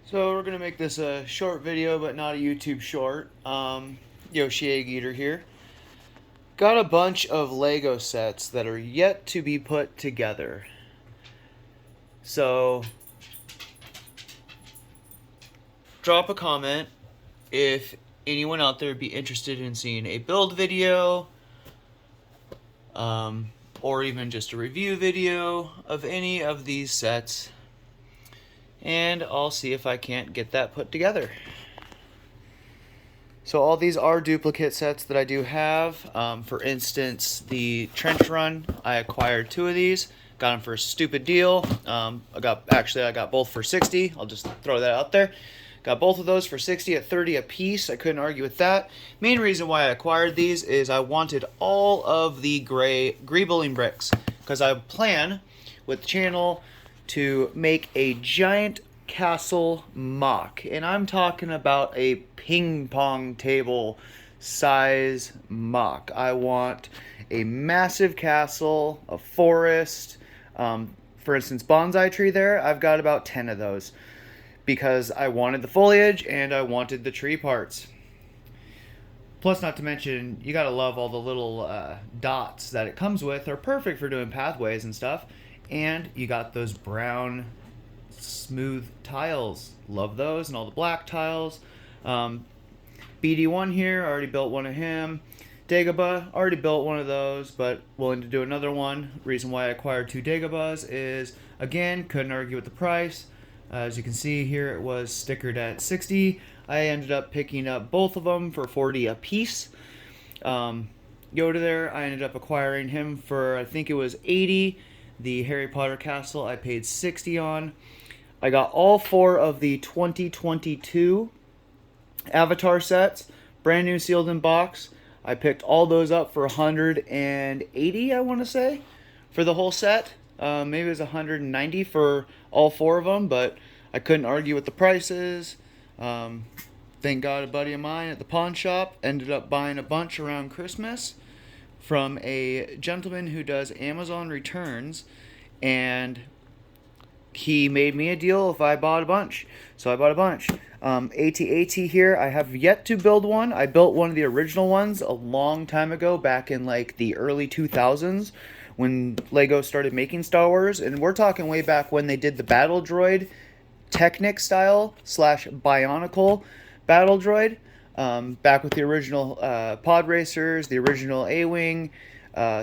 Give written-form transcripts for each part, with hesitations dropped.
So we're gonna make this a short video, but not a YouTube short. Yoshi Egg Eater here. Got a bunch of Lego sets that are yet to be put together. So drop a comment if anyone out there would be interested in seeing a build video, or even just a review video of any of these sets, and I'll see if I can't get that put together. So all these are duplicate sets that I do have. For instance, the Trench Run, I acquired 2 of these. Got them for a stupid deal. I got both for 60. I'll just throw that out there. Got both of those for 60 at 30 a piece. I couldn't argue with that. Main reason why I acquired these is I wanted all of the Greebling bricks, because I plan with the channel to make a giant castle MOC, and I'm talking about a ping pong table size MOC. I want a massive castle, a forest. For instance, bonsai tree there, I've got about 10 of those because I wanted the foliage and I wanted the tree parts. Plus, not to mention, you gotta love all the little dots that it comes with. They're perfect for doing pathways and stuff. And you got those brown smooth tiles. Love those. And all the black tiles. BD1 here, already built one of him. Dagobah, already built one of those, but willing to do another one. Reason why I acquired 2 Dagobahs is, again, couldn't argue with the price. As you can see here, it was stickered at 60. I ended up picking up both of them for 40 a piece. Yoda there, I ended up acquiring him for, I think it was 80. The Harry Potter castle I paid 60 on. I got all 4 of the 2022 Avatar sets, brand new sealed in box. I picked all those up for 180, I want to say, for the whole set. Maybe it was 190 for all 4 of them, but I couldn't argue with the prices. Thank God a buddy of mine at the pawn shop ended up buying a bunch around Christmas from a gentleman who does Amazon returns, and he made me a deal if I bought a bunch. So I bought a bunch. AT-AT here, I have yet to build one. I built one of the original ones a long time ago, back in like the early 2000s, when Lego started making Star Wars. And we're talking way back when they did the Battle Droid Technic style / Bionicle Battle Droid. Back with the original Pod Racers, the original A-Wing.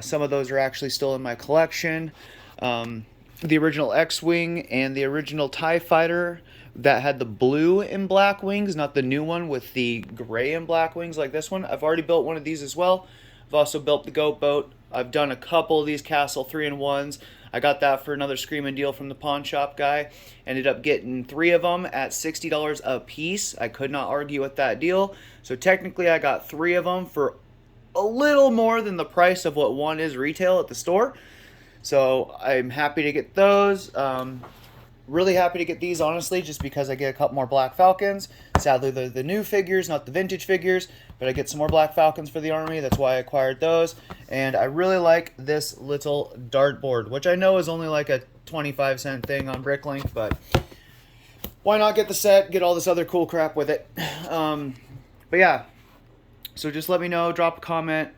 Some of those are actually still in my collection. The original X-Wing and the original TIE Fighter that had the blue and black wings, not the new one with the gray and black wings like this one. I've already built one of these as well. I've also built the Goat Boat. I've done a couple of these Castle 3-in-1s. I got that for another screaming deal from the pawn shop guy. Ended up getting 3 of them at $60 a piece. I could not argue with that deal. So technically I got 3 of them for a little more than the price of what one is retail at the store. So I'm happy to get those. Really happy to get these, honestly, just because I get a couple more Black Falcons. Sadly, they're the new figures, not the vintage figures, but I get some more Black Falcons for the army. That's why I acquired those. And I really like this little dartboard, which I know is only like a 25-cent thing on Bricklink, but why not get the set, get all this other cool crap with it. But yeah, so just let me know, drop a comment.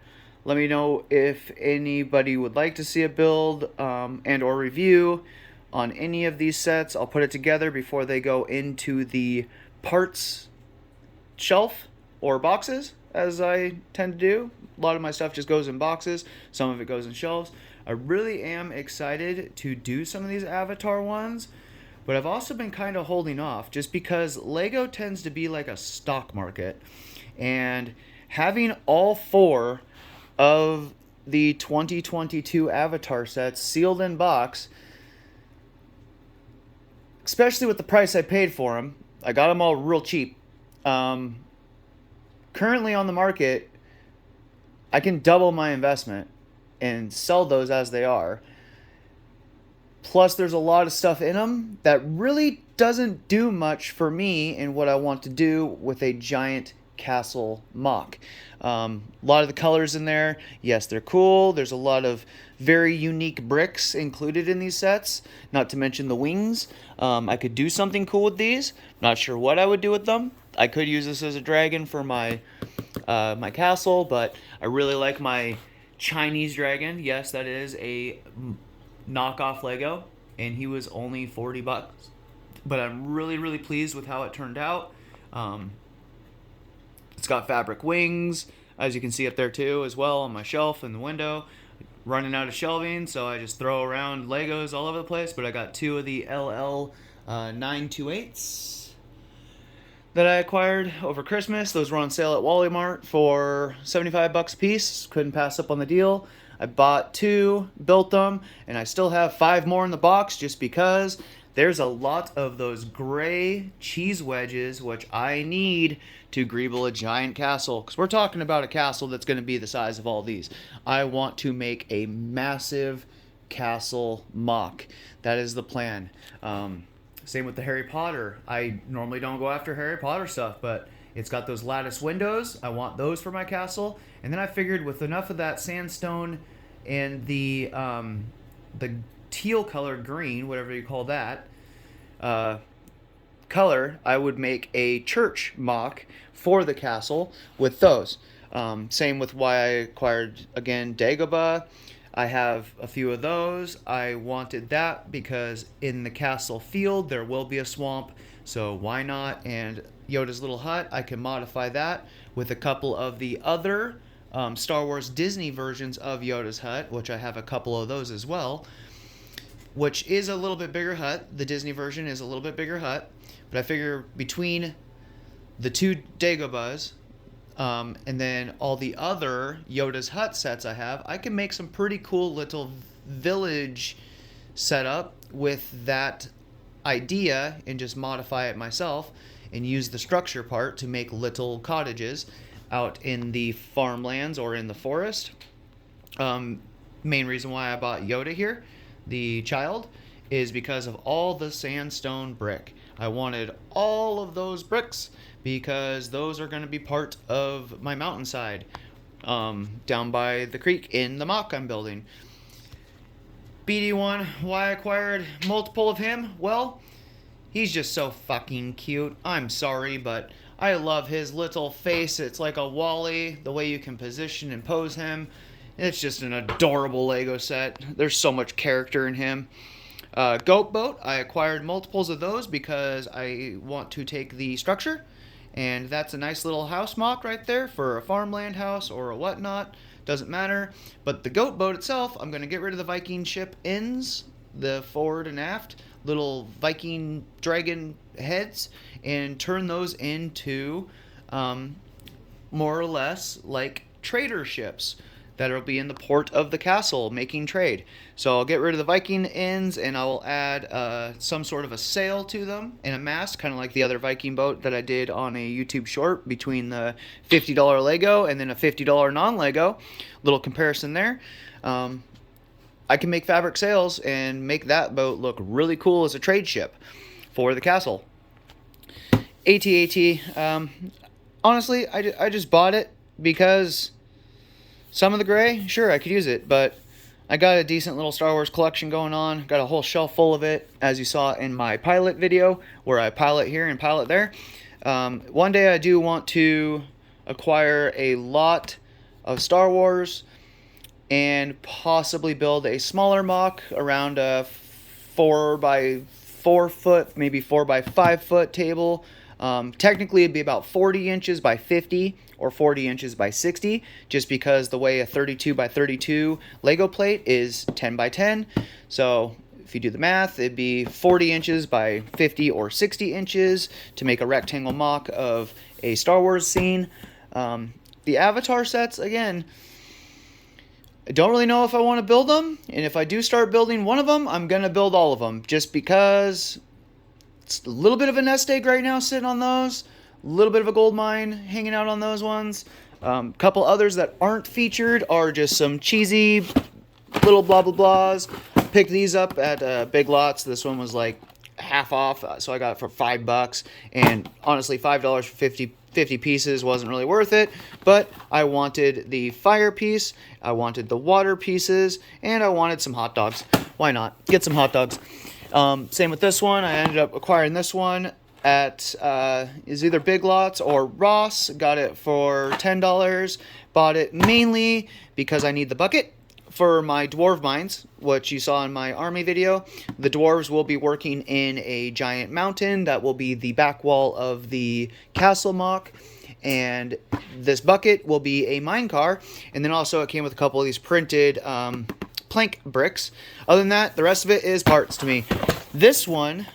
Let me know if anybody would like to see a build and or review on any of these sets. I'll put it together before they go into the parts shelf or boxes, as I tend to do. A lot of my stuff just goes in boxes. Some of it goes in shelves. I really am excited to do some of these Avatar ones, but I've also been kind of holding off just because Lego tends to be like a stock market, and having all 4 of the 2022 Avatar sets sealed in box, especially with the price I paid for them. I got them all real cheap. Currently on the market, I can double my investment and sell those as they are. Plus, there's a lot of stuff in them that really doesn't do much for me in what I want to do with a giant castle MOC. A lot of the colors in there, yes, they're cool. There's a lot of very unique bricks included in these sets, not to mention the wings. I could do something cool with these. Not sure what I would do with them. I could use this as a dragon for my my castle, but I really like my Chinese dragon. Yes, that is a knockoff Lego, and he was only 40 bucks. But I'm really, really pleased with how it turned out. It's got fabric wings, as you can see up there too, as well on my shelf in the window. Running out of shelving, so I just throw around Legos all over the place. But I got 2 of the LL 928s that I acquired over Christmas. Those were on sale at Wally Mart for 75 bucks a piece. Couldn't pass up on the deal. I bought 2, built them, and I still have 5 more in the box just because there's a lot of those gray cheese wedges, which I need to greeble a giant castle. Because we're talking about a castle that's going to be the size of all these. I want to make a massive castle MOC. That is the plan. Same with the Harry Potter. I normally don't go after Harry Potter stuff, but it's got those lattice windows. I want those for my castle. And then I figured with enough of that sandstone and the teal colored green, whatever you call that, color, I would make a church MOC for the castle with those. Same with why I acquired, again, Dagobah. I have a few of those. I wanted that because in the castle field there will be a swamp, so why not? And Yoda's little hut, I can modify that with a couple of the other Star Wars Disney versions of Yoda's hut, which I have a couple of those as well, which is a little bit bigger hut. The Disney version is a little bit bigger hut, but I figure between the 2 Dagobahs and then all the other Yoda's hut sets I can make some pretty cool little village setup with that idea and just modify it myself and use the structure part to make little cottages out in the farmlands or in the forest. Main reason why I bought Yoda here, the child, is because of all the sandstone brick. I wanted all of those bricks because those are going to be part of my mountainside down by the creek in the MOC I'm building. BD1, why I acquired multiple of him? Well, he's just so fucking cute. I'm sorry, but I love his little face. It's like a Wally, the way you can position and pose him. It's just an adorable Lego set. There's so much character in him. Goat Boat, I acquired multiples of those because I want to take the structure, and that's a nice little house MOC right there for a farmland house or a whatnot. Doesn't matter. But the Goat Boat itself, I'm going to get rid of the Viking ship ends, the forward and aft, little Viking dragon heads, and turn those into more or less like trader ships that'll be in the port of the castle making trade. So I'll get rid of the Viking ends and I will add some sort of a sail to them and a mast, kind of like the other Viking boat that I did on a YouTube short between the $50 Lego and then a $50 non-Lego. Little comparison there. I can make fabric sails and make that boat look really cool as a trade ship for the castle. AT-AT, honestly, I just bought it because some of the gray, sure, I could use it, but I got a decent little Star Wars collection going on. Got a whole shelf full of it, as you saw in my pilot video, where I pilot here and pilot there. One day I do want to acquire a lot of Star Wars and possibly build a smaller MOC around a 4x4 foot, maybe 4x5 foot table. Technically it'd be about 40 inches by 50 or 40 inches by 60, just because the way a 32 by 32 Lego plate is 10 by 10. So if you do the math, it'd be 40 inches by 50 or 60 inches to make a rectangle MOC of a Star Wars scene. The Avatar sets, again, I don't really know if I want to build them, and if I do start building one of them, I'm going to build all of them, just because it's a little bit of a nest egg right now sitting on those, a little bit of a gold mine hanging out on those ones. Couple others that aren't featured are just some cheesy little blah blah blahs. Picked these up at Big Lots. This one was like half off, so I got it for $5. And honestly, $5 for 50 pieces wasn't really worth it. But I wanted the fire piece, I wanted the water pieces, and I wanted some hot dogs. Why not? Get some hot dogs. Same with this one. I ended up acquiring this one at is either Big Lots or Ross. Got it for $10. Bought it mainly because I need the bucket for my dwarf mines, which you saw in my army video. The dwarves will be working in a giant mountain that will be the back wall of the castle mock, and this bucket will be a mine car. And then also it came with a couple of these printed plank bricks. Other than that, the rest of it is parts to me. This one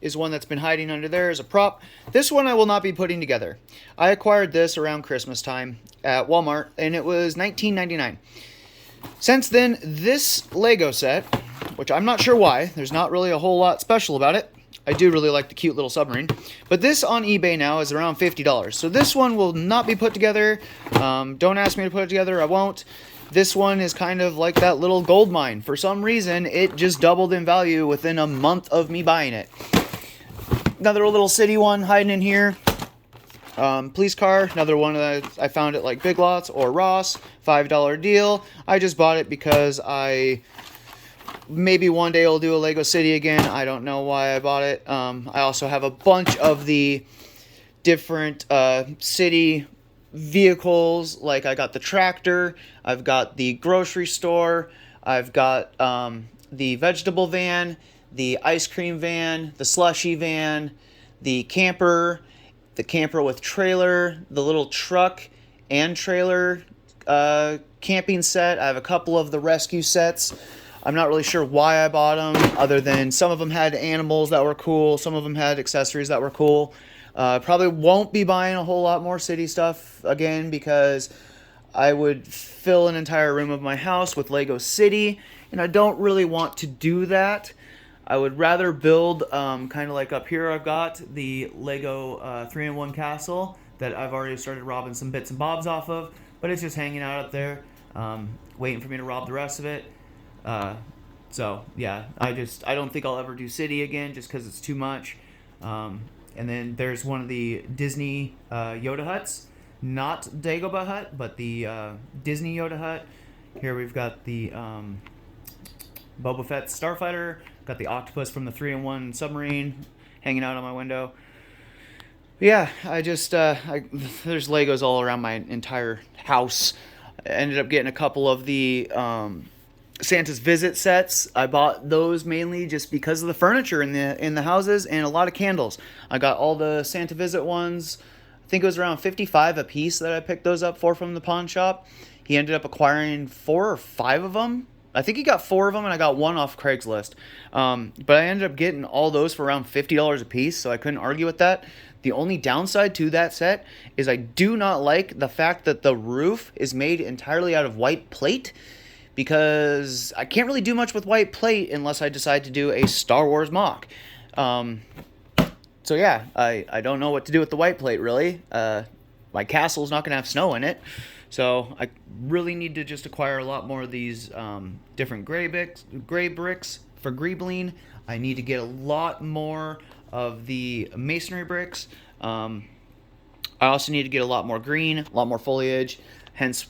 is one that's been hiding under there as a prop. This one I will not be putting together. I acquired this around Christmas time at Walmart, and it was $19.99. Since then, this Lego set, which I'm not sure why, there's not really a whole lot special about it. I do really like the cute little submarine. But this on eBay now is around $50. So this one will not be put together. Don't ask me to put it together, I won't. This one is kind of like that little gold mine. For some reason, it just doubled in value within a month of me buying it. Another little city one hiding in here. Police car, another one that I found at like Big Lots or Ross, $5 deal. I just bought it because maybe one day I'll do a Lego City again. I don't know why I bought it. I also have a bunch of the different city vehicles. Like I got the tractor, I've got the grocery store, I've got the vegetable van, the ice cream van, the slushy van, the camper with trailer, the little truck and trailer camping set. I have a couple of the rescue sets. I'm not really sure why I bought them, other than some of them had animals that were cool, some of them had accessories that were cool. Probably won't be buying a whole lot more city stuff again, because I would fill an entire room of my house with Lego City, and I don't really want to do that. I would rather build, kind of like up here I've got the Lego 3-in-1 castle that I've already started robbing some bits and bobs off of, but it's just hanging out up there, waiting for me to rob the rest of it. So yeah, I don't think I'll ever do city again, just because it's too much. And then there's one of the Disney Yoda huts, not Dagobah hut, but the Disney Yoda hut. Here we've got the Boba Fett starfighter, got the octopus from the 3-in-1 submarine hanging out on my window. Yeah, there's Legos all around my entire house. I ended up getting a couple of the Santa's Visit sets. I bought those mainly just because of the furniture in the houses, and a lot of candles. I got all the Santa Visit ones. I think it was around $55 a piece that I picked those up from the pawn shop. He ended up acquiring 4 or 5 of them. I think he got 4 of them, and I got 1 off Craigslist. But I ended up getting all those for around $50 a piece, so I couldn't argue with that. The only downside to that set is I do not like the fact that the roof is made entirely out of white plate, because I can't really do much with white plate unless I decide to do a Star Wars mock. So yeah, I don't know what to do with the white plate, really. My castle's not going to have snow in it. So I really need to just acquire a lot more of these different gray bricks for Greebling. I need to get a lot more of the masonry bricks. I also need to get a lot more green, a lot more foliage, hence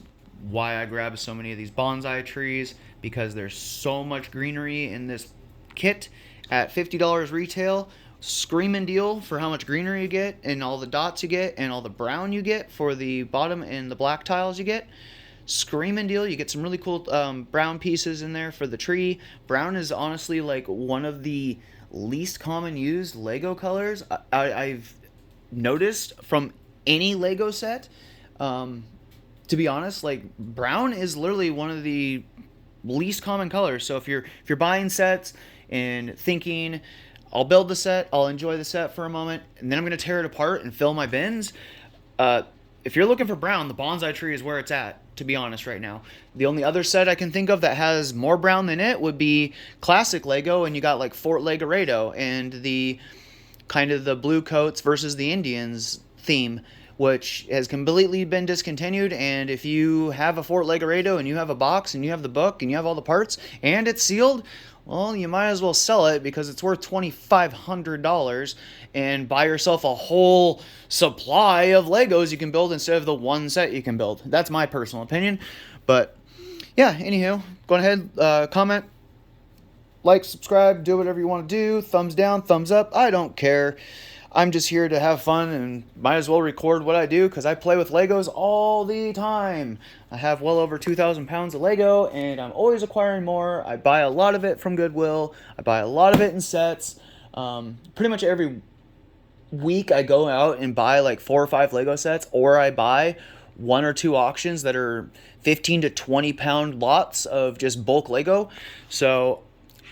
why I grabbed so many of these bonsai trees, because there's so much greenery in this kit at $50 retail. Screaming deal for how much greenery you get, and all the dots you get, and all the brown you get for the bottom and the black tiles you get. Screaming deal. You get some really cool brown pieces in there for the tree. Brown is honestly like one of the least common used Lego colors I've noticed from any Lego set. To be honest, like brown is literally one of the least common colors. So if you're buying sets and thinking, I'll build the set, I'll enjoy the set for a moment, and then I'm going to tear it apart and fill my bins. If you're looking for brown, the bonsai tree is where it's at, to be honest, right now. The only other set I can think of that has more brown than it would be classic Lego, and you got like Fort Legoredo and the kind of the blue coats versus the Indians theme, which has completely been discontinued. And if you have a Fort Legoredo and you have a box and you have the book and you have all the parts and it's sealed, well, you might as well sell it because it's worth $2,500 and buy yourself a whole supply of Legos you can build instead of the one set you can build. That's my personal opinion. But yeah, anywho, go ahead, comment, like, subscribe, do whatever you want to do. Thumbs down, thumbs up, I don't care. I'm just here to have fun and might as well record what I do because I play with Legos all the time. I have well over 2,000 pounds of Lego and I'm always acquiring more. I buy a lot of it from Goodwill. I buy a lot of it in sets. Pretty much every week I go out and buy like 4 or 5 Lego sets, or I buy 1 or 2 auctions that are 15 to 20 pound lots of just bulk Lego. So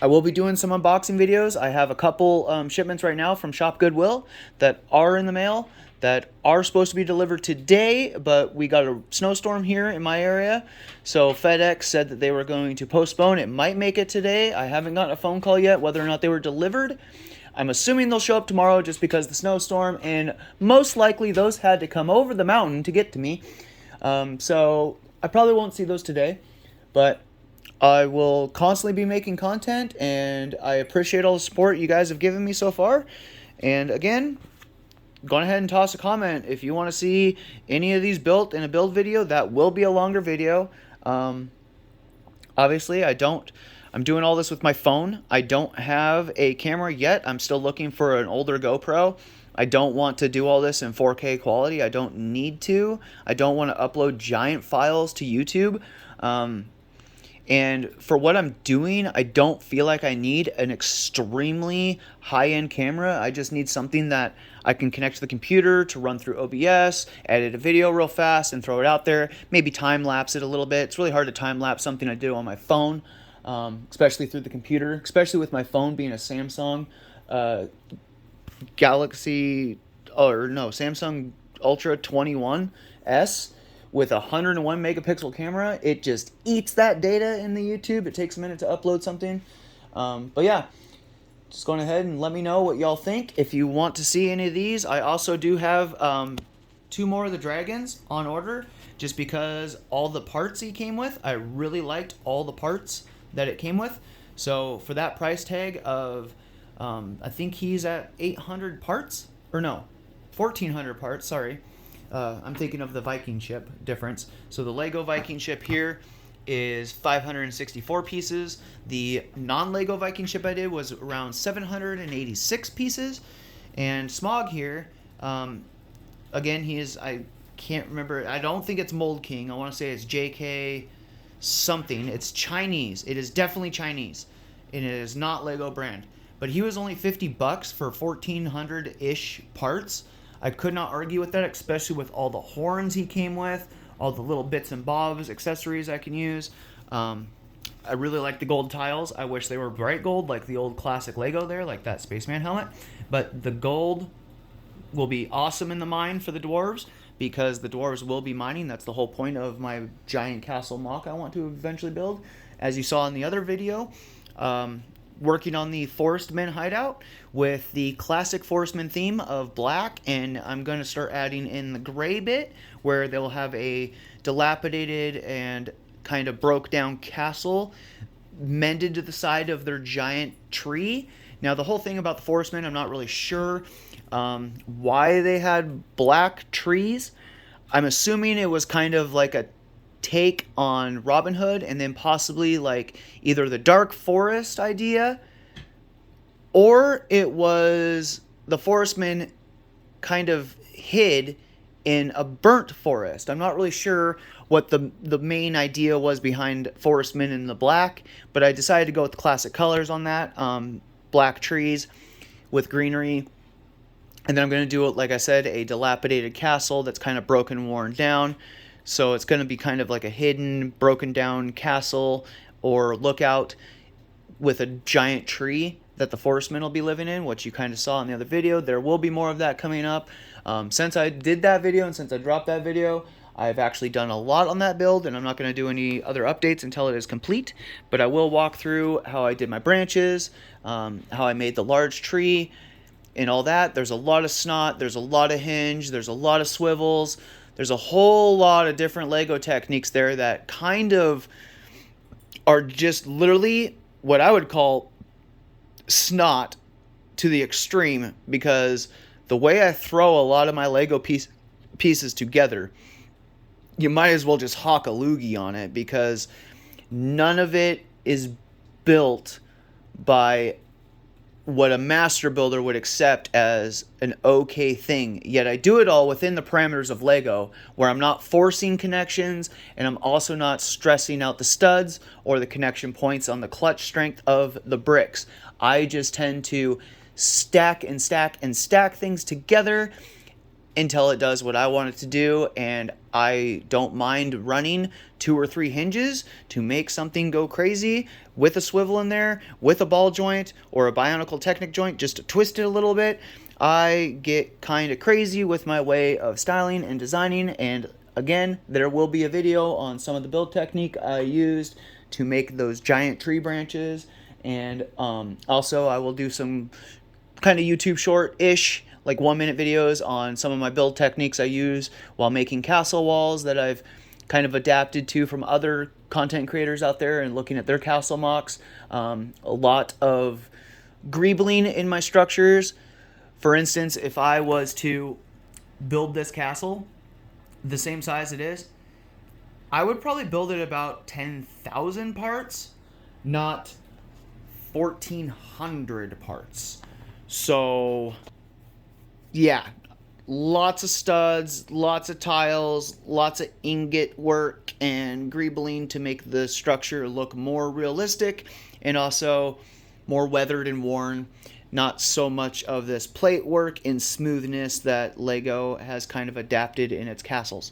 I will be doing some unboxing videos. I have a couple shipments right now from Shop Goodwill that are in the mail that are supposed to be delivered today, but we got a snowstorm here in my area, so FedEx said that they were going to postpone. It might make it today. I haven't gotten a phone call yet whether or not they were delivered. I'm assuming they'll show up tomorrow just because of the snowstorm, and most likely those had to come over the mountain to get to me. So I probably won't see those today, but I will constantly be making content, and I appreciate all the support you guys have given me so far. And again, go ahead and toss a comment if you want to see any of these built in a build video. That will be a longer video. Obviously, I'm doing all this with my phone. I don't have a camera yet. I'm still looking for an older GoPro. I don't want to do all this in 4K quality. I don't need to. I don't want to upload giant files to YouTube. And for what I'm doing, I don't feel like I need an extremely high-end camera. I just need something that I can connect to the computer to run through OBS, edit a video real fast, and throw it out there. Maybe time-lapse it a little bit. It's really hard to time-lapse something I do on my phone, especially through the computer, especially with my phone being a Samsung Samsung Ultra 21S. With a 101 megapixel camera, it just eats that data in the YouTube. It takes a minute to upload something. But yeah, just going ahead and let me know what y'all think. If you want to see any of these, I also do have 2 more of the dragons on order, just because all the parts he came with, I really liked all the parts that it came with. So for that price tag of, I think he's at 800 parts, or no, 1,400 parts, sorry. I'm thinking of the Viking ship difference. So the Lego Viking ship here is 564 pieces. The non-Lego Viking ship I did was around 786 pieces. And Smog here, again, I can't remember. I don't think it's Mold King. I want to say it's JK something. It's Chinese. It is definitely Chinese. And it is not Lego brand. But he was only $50 for 1,400-ish parts. I could not argue with that, especially with all the horns he came with, all the little bits and bobs, accessories I can use. I really like the gold tiles. I wish they were bright gold like the old classic Lego there, like that Spaceman helmet. But the gold will be awesome in the mine for the dwarves, because the dwarves will be mining. That's the whole point of my giant castle MOC I want to eventually build. As you saw in the other video, working on the Forestmen hideout with the classic Forestmen theme of black, and I'm going to start adding in the gray bit where they'll have a dilapidated and kind of broke down castle mended to the side of their giant tree. Now the whole thing about the Forestmen, I'm not really sure why they had black trees. I'm assuming it was kind of like a take on Robin Hood, and then possibly like either the Dark Forest idea, or it was the Forestmen kind of hid in a burnt forest. I'm not really sure what the main idea was behind Forestmen in the black, but I decided to go with the classic colors on that, black trees with greenery. And then I'm going to do it, like I said, a dilapidated castle that's kind of broken and worn down. So it's going to be kind of like a hidden, broken down castle or lookout with a giant tree that the Forestmen will be living in, which you kind of saw in the other video. There will be more of that coming up. Since I did that video and since I dropped that video, I've actually done a lot on that build, and I'm not going to do any other updates until it is complete. But I will walk through how I did my branches, how I made the large tree, and all that. There's a lot of snot, there's a lot of hinge, there's a lot of swivels. There's a whole lot of different Lego techniques there that kind of are just literally what I would call snot to the extreme, because the way I throw a lot of my Lego pieces together, you might as well just hawk a loogie on it, because none of it is built by what a master builder would accept as an okay thing. Yet I do it all within the parameters of Lego, where I'm not forcing connections, and I'm also not stressing out the studs or the connection points on the clutch strength of the bricks. I just tend to stack and stack and stack things together until it does what I want it to do, and I don't mind running 2 or 3 hinges to make something go crazy with a swivel in there, with a ball joint or a Bionicle Technic joint, just to twist it a little bit. I get kind of crazy with my way of styling and designing, and again, there will be a video on some of the build technique I used to make those giant tree branches, and also I will do some kind of YouTube short-ish, like 1-minute videos on some of my build techniques I use while making castle walls that I've kind of adapted to from other content creators out there and looking at their castle mocks. A lot of greebling in my structures. For instance, if I was to build this castle the same size it is, I would probably build it about 10,000 parts, not 1,400 parts. So yeah, lots of studs, lots of tiles, lots of ingot work and greebling to make the structure look more realistic and also more weathered and worn. Not so much of this plate work and smoothness that Lego has kind of adapted in its castles.